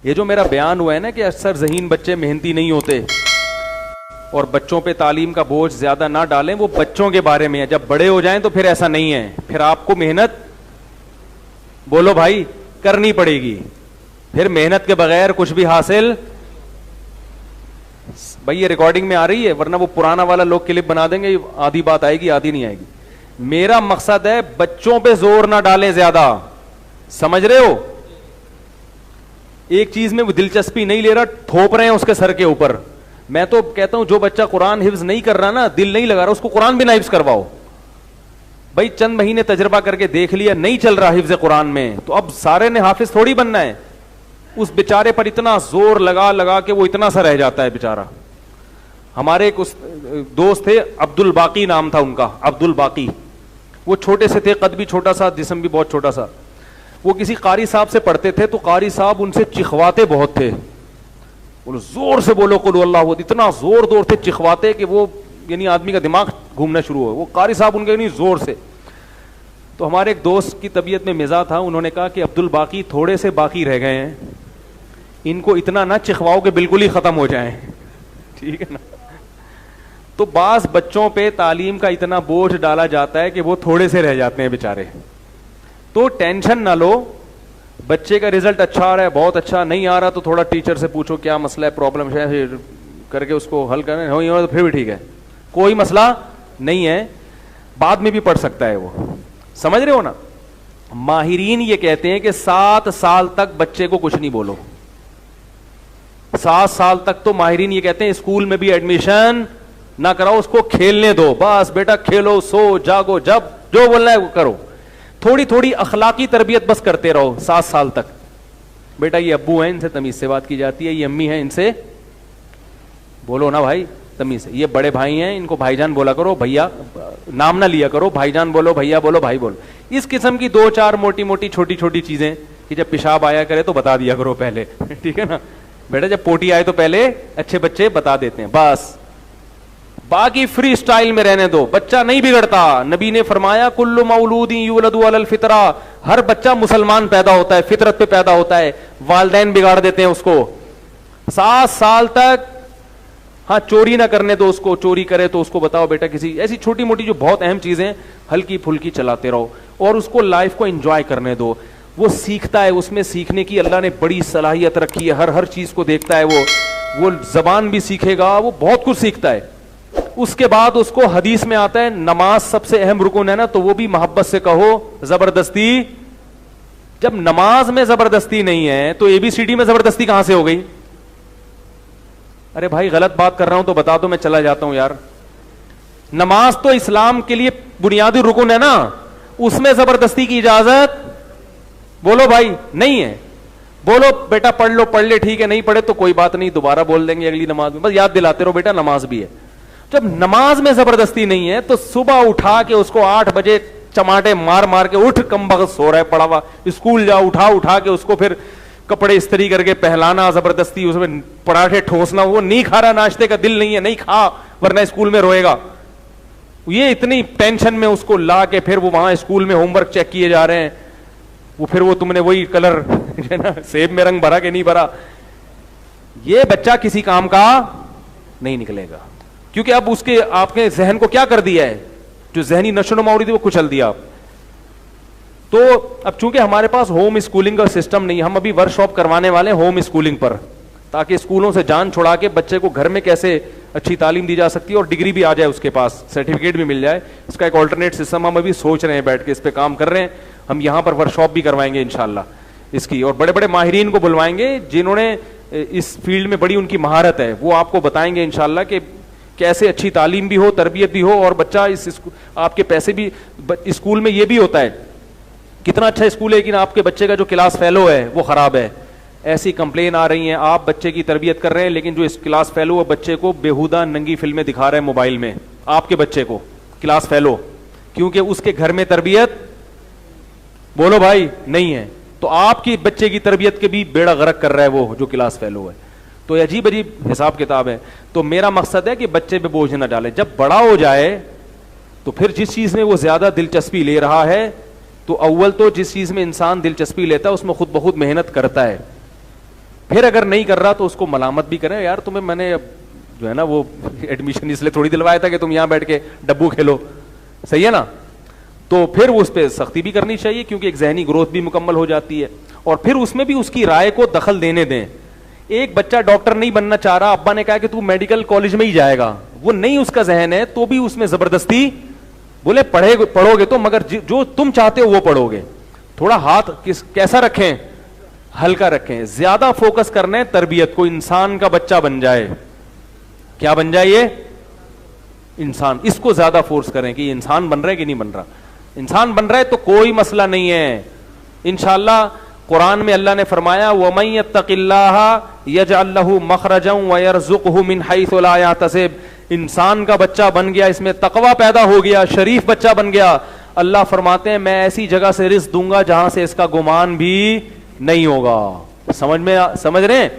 یہ جو میرا بیان ہوا ہے نا کہ اکثر ذہین بچے محنتی نہیں ہوتے اور بچوں پہ تعلیم کا بوجھ زیادہ نہ ڈالیں, وہ بچوں کے بارے میں ہے. جب بڑے ہو جائیں تو پھر ایسا نہیں ہے, پھر آپ کو محنت بولو بھائی کرنی پڑے گی, پھر محنت کے بغیر کچھ بھی حاصل. بھائی یہ ریکارڈنگ میں آ رہی ہے, ورنہ وہ پرانا والا لوگ کلپ بنا دیں گے, آدھی بات آئے گی آدھی نہیں آئے گی. میرا مقصد ہے بچوں پہ زور نہ ڈالیں زیادہ, سمجھ رہے ہو؟ ایک چیز میں وہ دلچسپی نہیں لے رہا, تھوپ رہے ہیں اس کے سر کے اوپر. میں تو کہتا ہوں جو بچہ قرآن حفظ نہیں کر رہا نا, دل نہیں لگا رہا, اس کو قرآن بھی نہ حفظ کرواؤ. بھائی چند مہینے تجربہ کر کے دیکھ لیا نہیں چل رہا حفظ قرآن میں, تو اب سارے نے حافظ تھوڑی بننا ہے. اس بیچارے پر اتنا زور لگا لگا کے وہ اتنا سا رہ جاتا ہے بیچارہ. ہمارے ایک دوست تھے, عبد الباقی نام تھا ان کا, عبد الباقی. وہ چھوٹے سے تھے, قد بھی چھوٹا سا, جسم بھی بہت چھوٹا سا. وہ کسی قاری صاحب سے پڑھتے تھے, تو قاری صاحب ان سے چخواتے بہت تھے. بولو زور سے بولو قل اللہ, اتنا زور تھے چخواتے کہ وہ یعنی آدمی کا دماغ گھومنا شروع ہو. وہ قاری صاحب ان کے نہیں زور سے. تو ہمارے ایک دوست کی طبیعت میں مزاج تھا, انہوں نے کہا کہ عبد الباقی تھوڑے سے باقی رہ گئے ہیں, ان کو اتنا نہ چخواؤ کہ بالکل ہی ختم ہو جائیں. ٹھیک ہے نا. تو بعض بچوں پہ تعلیم کا اتنا بوجھ ڈالا جاتا ہے کہ وہ تھوڑے سے رہ جاتے ہیں بیچارے. تو ٹینشن نہ لو, بچے کا رزلٹ اچھا آ رہا ہے, بہت اچھا, نہیں آ رہا تو تھوڑا ٹیچر سے پوچھو کیا مسئلہ ہے, پرابلم ہے, کر کے اس کو حل کریں. تو پھر بھی ٹھیک ہے, کوئی مسئلہ نہیں ہے, بعد میں بھی پڑھ سکتا ہے وہ. سمجھ رہے ہو نا. ماہرین یہ کہتے ہیں کہ 7 سال تک بچے کو کچھ نہیں بولو. 7 سال تک تو ماہرین یہ کہتے ہیں اسکول میں بھی ایڈمیشن نہ کراؤ, اس کو کھیلنے دو. بس بیٹا کھیلو, سو جاگو, جب جو بولنا ہے وہ کرو. تھوڑی تھوڑی اخلاقی تربیت بس کرتے رہو 7 سال تک. بیٹا یہ ابو ہیں, ان سے تمیز سے بات کی جاتی ہے, یہ امی ہیں, ان سے بولو نا بھائی تمیز سے. یہ بڑے بھائی ہیں, ان کو بھائی جان بولا کرو, بھیا نام نہ لیا کرو, بھائی جان بولو, بھیا بولو, بھائی بولو. اس قسم کی 2-4 موٹی موٹی چھوٹی چھوٹی چیزیں کہ جب پیشاب آیا کرے تو بتا دیا کرو پہلے. ٹھیک ہے نا بیٹا, جب پوٹی آئے تو پہلے اچھے بچے بتا دیتے ہیں بس. باقی فری سٹائل میں رہنے دو, بچہ نہیں بگڑتا. نبی نے فرمایا کل مولود یولد علی الفطرہ, ہر بچہ مسلمان پیدا ہوتا ہے, فطرت پہ پیدا ہوتا ہے. والدین بگاڑ دیتے ہیں اس کو. 7 سال تک ہاں چوری نہ کرنے دو اس کو, چوری کرے تو اس کو بتاؤ بیٹا کسی ایسی چھوٹی موٹی جو بہت اہم چیزیں ہلکی پھلکی چلاتے رہو, اور اس کو لائف کو انجوائے کرنے دو. وہ سیکھتا ہے, اس میں سیکھنے کی اللہ نے بڑی صلاحیت رکھی ہے, ہر چیز کو دیکھتا ہے. وہ زبان بھی سیکھے گا, وہ بہت کچھ سیکھتا ہے. اس کے بعد اس کو حدیث میں آتا ہے نماز سب سے اہم رکن ہے نا, تو وہ بھی محبت سے کہو, زبردستی. جب نماز میں زبردستی نہیں ہے تو ABCD میں زبردستی کہاں سے ہو گئی؟ ارے بھائی غلط بات کر رہا ہوں تو بتا دو, میں چلا جاتا ہوں یار. نماز تو اسلام کے لیے بنیادی رکن ہے نا, اس میں زبردستی کی اجازت بولو بھائی نہیں ہے. بولو بیٹا پڑھ لو, پڑھ لے ٹھیک ہے, نہیں پڑھے تو کوئی بات نہیں, دوبارہ بول دیں گے اگلی نماز میں. بس یاد دلاتے رہو بیٹا نماز بھی ہے. جب نماز میں زبردستی نہیں ہے تو صبح اٹھا کے اس کو 8 بجے چماٹے مار مار کے, اٹھ کم بخت سو رہا ہے پڑا ہوا, اسکول جاؤ, اٹھا کے اس کو پھر کپڑے استری کر کے پہلانا, زبردستی اس میں پراٹھے ٹھوسنا. وہ نہیں کھا رہا, ناشتے کا دل نہیں ہے, نہیں کھا ورنہ اسکول میں روئے گا. یہ اتنی ٹینشن میں اس کو لا کے پھر وہ وہاں اسکول میں ہوم ورک چیک کیے جا رہے ہیں. وہ پھر وہ تم نے وہی کلر نا سیب میں رنگ بھرا کہ نہیں بھرا. یہ بچہ کسی کام کا نہیں نکلے گا, کیونکہ اب اس کے آپ کے ذہن کو کیا کر دیا ہے, جو ذہنی نشو نما ہو رہی تھی وہ کچل دیا آپ. تو اب چونکہ ہمارے پاس ہوم اسکولنگ کا سسٹم نہیں, ہم ابھی ورک شاپ کروانے والے ہیں ہوم اسکولنگ پر, تاکہ اسکولوں سے جان چھڑا کے بچے کو گھر میں کیسے اچھی تعلیم دی جا سکتی ہے اور ڈگری بھی آ جائے اس کے پاس, سرٹیفکیٹ بھی مل جائے. اس کا ایک آلٹرنیٹ سسٹم ہم ابھی سوچ رہے ہیں, بیٹھ کے اس پہ کام کر رہے ہیں. ہم یہاں پر ورک شاپ بھی کروائیں گے انشاءاللہ اس کی, اور بڑے بڑے ماہرین کو بلوائیں گے جنہوں نے اس فیلڈ میں بڑی ان کی مہارت ہے, وہ آپ کو بتائیں گے انشاءاللہ کہ کیسے اچھی تعلیم بھی ہو, تربیت بھی ہو, اور بچہ آپ کے پیسے بھی. اسکول میں یہ بھی ہوتا ہے, کتنا اچھا اسکول ہے لیکن آپ کے بچے کا جو کلاس فیلو ہے وہ خراب ہے. ایسی کمپلین آ رہی ہیں, آپ بچے کی تربیت کر رہے ہیں لیکن جو اس کلاس فیلو ہے بچے کو بےہودہ ننگی فلمیں دکھا رہے ہیں موبائل میں, آپ کے بچے کو کلاس فیلو, کیونکہ اس کے گھر میں تربیت بولو بھائی نہیں ہے. تو آپ کی بچے کی تربیت کے بھی بیڑا غرق کر رہا ہے وہ جو کلاس فیلو ہے. تو عجیب عجیب حساب کتاب ہے. تو میرا مقصد ہے کہ بچے پہ بوجھ نہ ڈالے. جب بڑا ہو جائے تو پھر جس چیز میں وہ زیادہ دلچسپی لے رہا ہے, تو اول تو جس چیز میں انسان دلچسپی لیتا ہے اس میں خود بخود محنت کرتا ہے, پھر اگر نہیں کر رہا تو اس کو ملامت بھی کریں, یار تمہیں میں نے جو ہے نا وہ ایڈمیشن اس لیے تھوڑی دلوایا تھا کہ تم یہاں بیٹھ کے ڈبو کھیلو, صحیح ہے نا. تو پھر اس پہ سختی بھی کرنی چاہیے, کیونکہ ایک ذہنی گروتھ بھی مکمل ہو جاتی ہے. اور پھر اس میں بھی اس کی رائے کو دخل دینے دیں. ایک بچہ ڈاکٹر نہیں بننا چاہ رہا, ابا نے کہا کہ تو میڈیکل کالج میں ہی جائے گا, وہ نہیں اس کا ذہن ہے, تو بھی اس میں زبردستی بولے پڑھو گے تو, مگر جو تم چاہتے ہو وہ پڑھو گے. تھوڑا ہاتھ کیسا رکھیں, ہلکا رکھیں. زیادہ فوکس کرنے تربیت کو, انسان کا بچہ بن جائے. کیا بن جائے یہ انسان, اس کو زیادہ فورس کریں کہ یہ انسان بن رہا ہے کہ نہیں بن رہا. انسان بن رہا ہے تو کوئی مسئلہ نہیں ہے انشاءاللہ. قرآن میں اللہ نے فرمایا وَمَن يَتَّقِ اللَّهَ يَجْعَل لَّهُ مَخْرَجًا وَيَرْزُقْهُ مِنْ حَيْثُ لَا يَحْتَسِبُ. انسان کا بچہ بن گیا, اس میں تقوی پیدا ہو گیا, شریف بچہ بن گیا. اللہ فرماتے ہیں میں ایسی جگہ سے رزق دوں گا جہاں سے اس کا گمان بھی نہیں ہوگا. سمجھ رہے ہیں؟